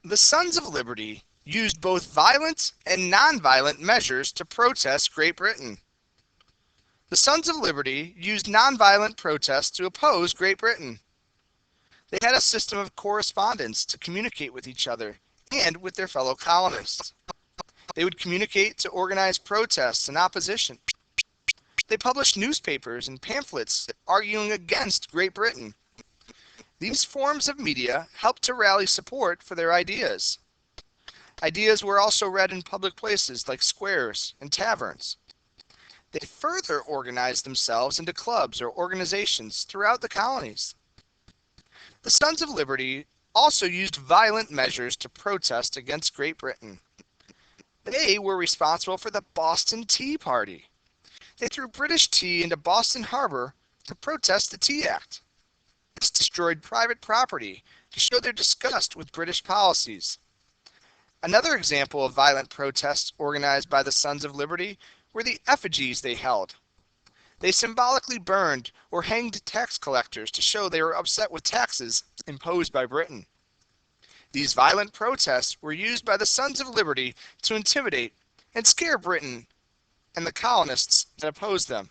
The Sons of Liberty used both violent and nonviolent measures to protest Great Britain. The Sons of Liberty used nonviolent protests to oppose Great Britain. They had a system of correspondence to communicate with each other and with their fellow colonists. They would communicate to organize protests and opposition. They published newspapers and pamphlets arguing against Great Britain. These forms of media helped to rally support for their ideas. Ideas were also read in public places like squares and taverns. They further organized themselves into clubs or organizations throughout the colonies. The Sons of Liberty also used violent measures to protest against Great Britain. They were responsible for the Boston Tea Party. They threw British tea into Boston Harbor to protest the Tea Act. This destroyed private property to show their disgust with British policies. Another example of violent protests organized by the Sons of Liberty were the effigies they held. They symbolically burned or hanged tax collectors to show they were upset with taxes imposed by Britain. These violent protests were used by the Sons of Liberty to intimidate and scare Britain and the colonists that opposed them.